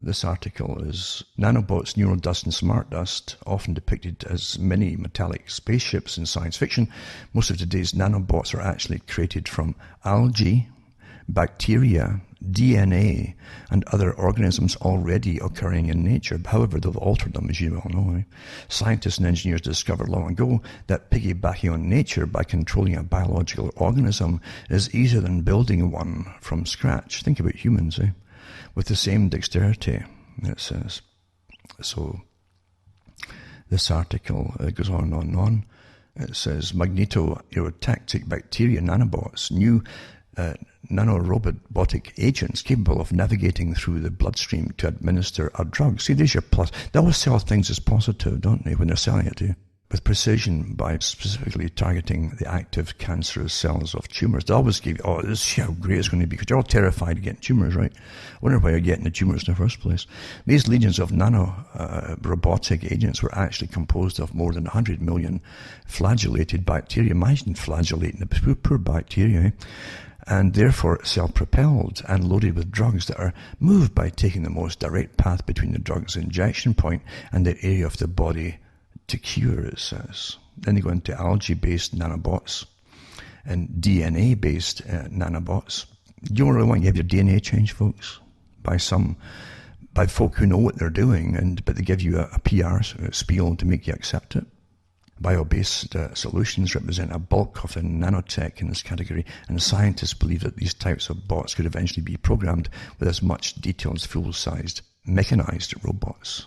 This article is Nanobots, Neural Dust and Smart Dust, often depicted as mini metallic spaceships in science fiction. Most of today's nanobots are actually created from algae, bacteria, DNA, and other organisms already occurring in nature. However, they've altered them, as you well know. Scientists and engineers discovered long ago that piggybacking on nature by controlling a biological organism is easier than building one from scratch. Think about humans, with the same dexterity, it says. So this article goes on and on and on. It says Magneto-Aerotactic bacteria nanobots, new nanorobotic agents capable of navigating through the bloodstream to administer a drug. See, there's your plus. They always sell things as positive, don't they, when they're selling it to you? With precision, by specifically targeting the active cancerous cells of tumours. They always give you, oh, this is how great it's going to be, because you're all terrified of getting tumours, right? I wonder why you're getting the tumours in the first place. These legions of robotic agents were actually composed of more than 100 million flagellated bacteria. Imagine flagellating the poor bacteria, and therefore self-propelled and loaded with drugs that are moved by taking the most direct path between the drug's injection point and the area of the body to cure, it says. Then they go into algae-based nanobots and DNA-based nanobots. You don't really want to have your DNA changed, folks, by folk who know what they're doing, but they give you a PR spiel to make you accept it. Bio-based solutions represent a bulk of the nanotech in this category, and scientists believe that these types of bots could eventually be programmed with as much detail as full-sized mechanized robots.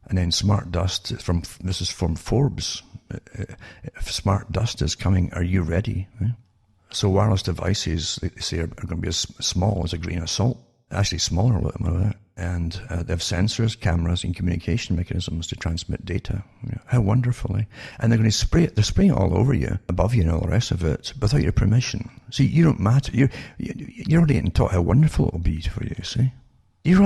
And then smart dust, this is from Forbes. Smart dust is coming. Are you ready? So wireless devices, they say, are going to be as small as a grain of salt. Actually smaller, a little bit. And they have sensors, cameras, and communication mechanisms to transmit data. How wonderful, eh? And they're going to spray it. They're spraying it all over you, above you, and all the rest of it, without your permission. See, you don't matter. You're already getting taught how wonderful it will be for you, see? Do you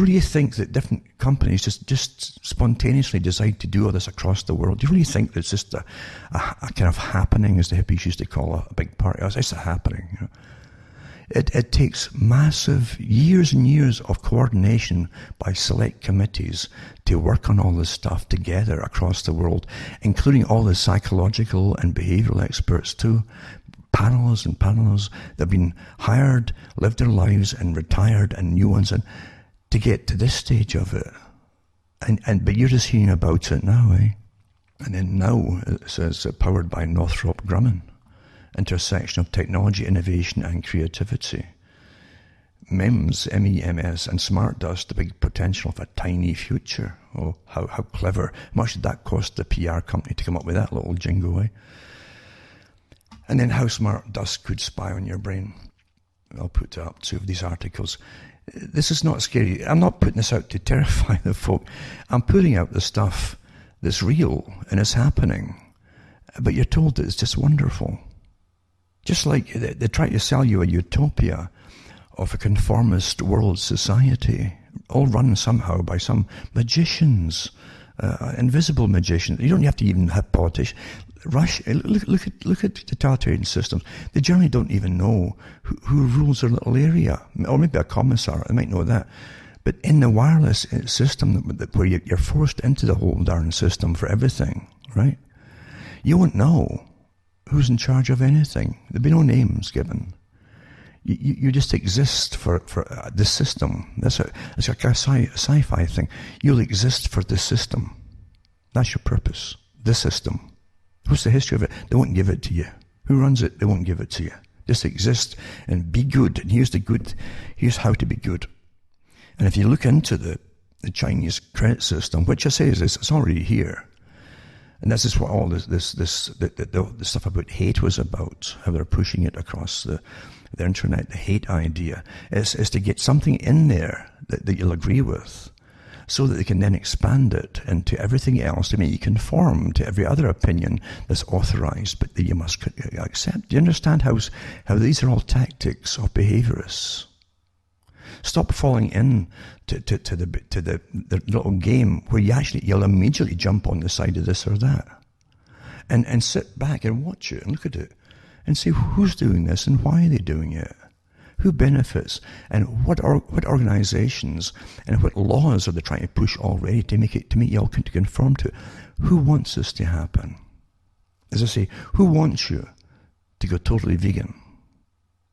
really think that different companies just spontaneously decide to do all this across the world? Do you really think that it's just a kind of happening, as the hippies used to call a big party? It's a happening. It takes massive years and years of coordination by select committees to work on all this stuff together across the world, including all the psychological and behavioral experts too. Panels and panels that have been hired, lived their lives, and retired, and new ones, and to get to this stage of it. But you're just hearing about it now, eh? And then now it says powered by Northrop Grumman, intersection of technology, innovation, and creativity. MEMS, M-E-M-S, and smart dust, the big potential of a tiny future. Oh, how clever. How much did that cost the PR company to come up with that little jingle, eh? And then how smart dust could spy on your brain. I'll put up 2 of these articles. This is not scary. I'm not putting this out to terrify the folk. I'm putting out the stuff that's real and is happening. But you're told that it's just wonderful. Just like they try to sell you a utopia of a conformist world society, all run somehow by some magicians, invisible magicians. You don't have to even have politicians. Look at totalitarian systems. They generally don't even know who rules their little area, or maybe a commissar. They might know that. But in the wireless system, where you're forced into the whole darn system for everything, right? You won't know who's in charge of anything. There'll be no names given. You just exist for the system. It's like a sci-fi thing. You'll exist for the system. That's your purpose. The system. What's the history of it? They won't give it to you. Who runs it? They won't give it to you. Just exist and be good. And here's how to be good. And if you look into the Chinese credit system, which I say is it's already here. And this is what all the stuff about hate was about, how they're pushing it across the internet, the hate idea, is to get something in there that you'll agree with, so that they can then expand it into everything else to make you conform to every other opinion that's authorized, but that you must accept. Do you understand how these are all tactics of behaviorists? Stop falling in to the little game where you'll immediately jump on the side of this or that, and sit back and watch it and look at it and see who's doing this and why are they doing it. Who benefits? And what organizations and what laws are they trying to push already to make you all to conform to? Who wants this to happen? As I say, who wants you to go totally vegan?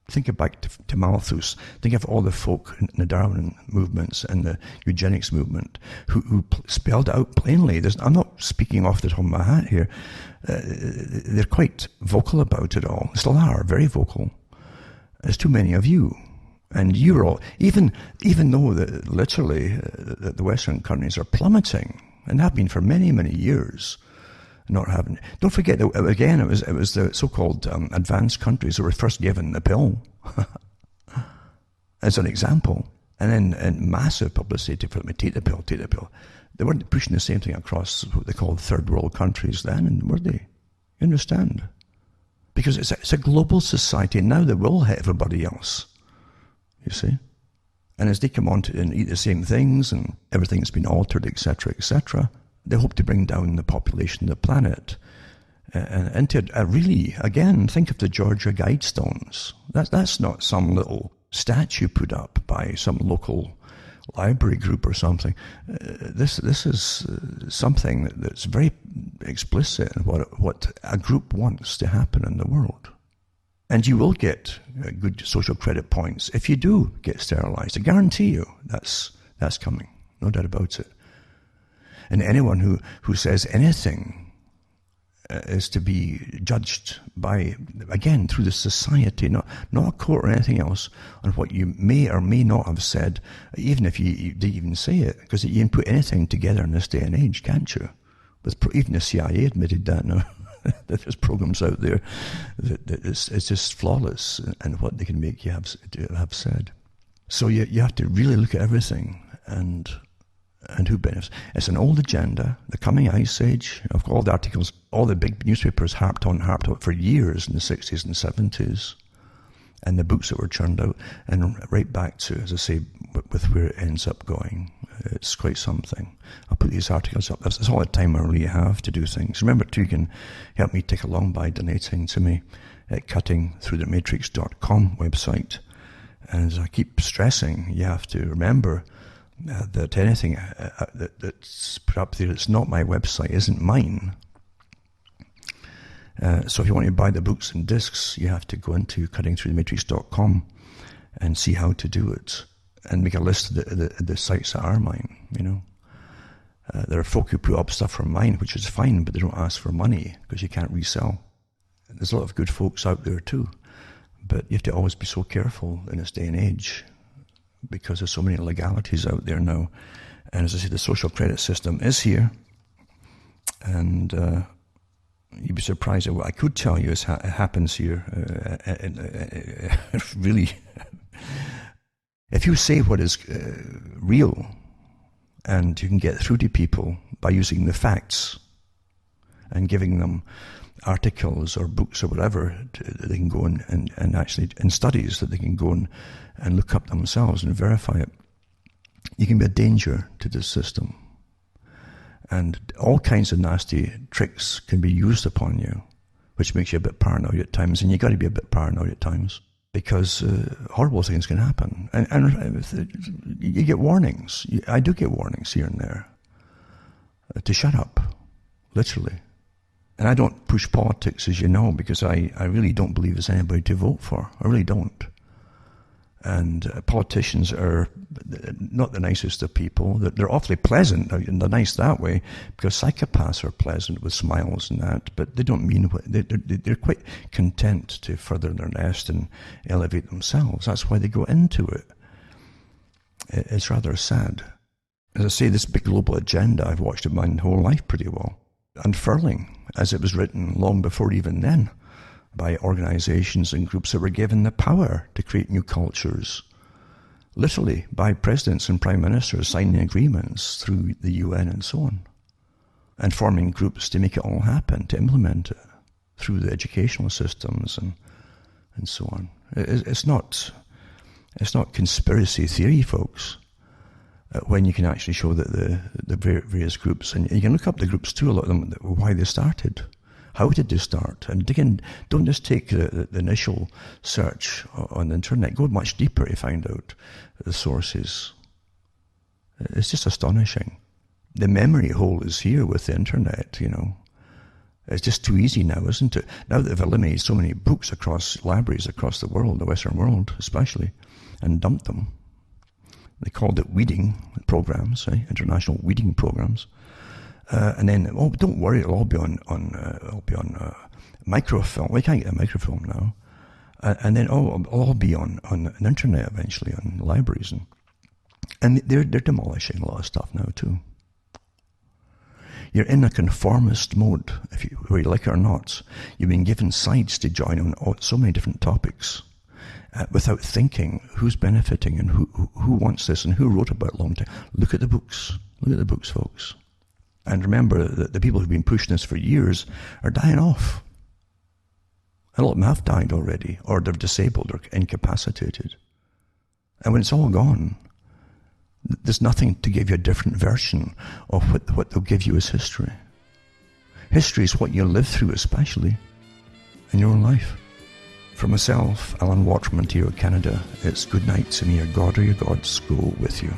Think back to Malthus. Think of all the folk in the Darwin movements and the eugenics movement who spelled out plainly. I'm not speaking off the top of my hat here. They're quite vocal about it all. They still are, very vocal. There's too many of you. And you're all, even though literally the Western countries are plummeting, and have been for many, many years, not having. Don't forget that again, it was the so-called advanced countries that were first given the pill as an example, and then massive publicity for them to take the pill. They weren't pushing the same thing across what they called third world countries then, were they? You understand? Because it's a global society, and now they will hit everybody else. You see? And as they come on and eat the same things, and everything's been altered, etc., they hope to bring down the population of the planet. And to really, again, think of the Georgia Guidestones. That's not some little statue put up by some local library group or something. This is something that's very explicit in what a group wants to happen in the world. And you will get good social credit points if you do get sterilized. I guarantee you that's coming, no doubt about it. And anyone who says anything is to be judged by, again, through the society, not a court or anything else, on what you may or may not have said, even if you didn't even say it, because you can put anything together in this day and age, can't you? Even the CIA admitted that now. That there's programs out there that it's just flawless in what they can make you have said. So you have to really look at everything and who benefits. It's an old agenda, the coming ice age. Of all the articles, all the big newspapers harped on for years in the 60s and 70s, and the books that were churned out, and right back to, as I say, with where it ends up going. It's quite something. I'll put these articles up. That's all the time I really have to do things. Remember, too, you can help me take along by donating to me at cuttingthroughthematrix.com website. And as I keep stressing, you have to remember that anything that's put up there that's not my website isn't mine. So if you want to buy the books and discs, you have to go into cuttingthroughthematrix.com and see how to do it, and make a list of the sites that are mine. There are folk who put up stuff from mine, which is fine, but they don't ask for money because you can't resell. There's a lot of good folks out there too, but you have to always be so careful in this day and age, because there's so many legalities out there now. And as I say, the social credit system is here, and you'd be surprised at what I could tell you happens here. Really, if you say what is real, and you can get through to people by using the facts and giving them articles or books or whatever that they can go and actually, in studies that they can go and look up themselves and verify it, you can be a danger to this system. And all kinds of nasty tricks can be used upon you, which makes you a bit paranoid at times, and you've got to be a bit paranoid at times, because horrible things can happen. And you get warnings. I do get warnings here and there to shut up, literally. And I don't push politics, as you know, because I really don't believe there's anybody to vote for. I really don't. And politicians are not the nicest of people. They're awfully pleasant, and they're nice that way, because psychopaths are pleasant with smiles and that, but they don't mean what they're quite content to further their nest and elevate themselves. That's why they go into it. It's rather sad. As I say, this big global agenda, I've watched it my whole life pretty well, unfurling, as it was written long before even then, by organizations and groups that were given the power to create new cultures, literally by presidents and prime ministers signing agreements through the UN and so on, and forming groups to make it all happen, to implement it through the educational systems and so on. It's not conspiracy theory, folks, when you can actually show that the various groups, and you can look up the groups too, a lot of them, why they started, How did they start? And dig in, don't just take the initial search on the internet. Go much deeper to find out the sources. It's just astonishing. The memory hole is here with the internet, you know. It's just too easy now, isn't it? Now that they've eliminated so many books across libraries across the world, the Western world especially, and dumped them. They called it weeding programs, international weeding programs. And then, oh, don't worry, it'll all be on microfilm. We can't get a microfilm now. And then, it'll all be on the internet eventually, on libraries. And they're demolishing a lot of stuff now too. You're in a conformist mode, whether you like it or not. You've been given sides to join on so many different topics without thinking who's benefiting and who wants this and who wrote about it long time. Look at the books. Look at the books, folks. And remember that the people who've been pushing this for years are dying off. A lot of them have died already, or they're disabled or incapacitated. And when it's all gone, there's nothing to give you a different version of what they'll give you as history. History is what you live through, especially in your own life. For myself, Alan Watt from Ontario, Canada, it's good night, and may your God or your gods go with you.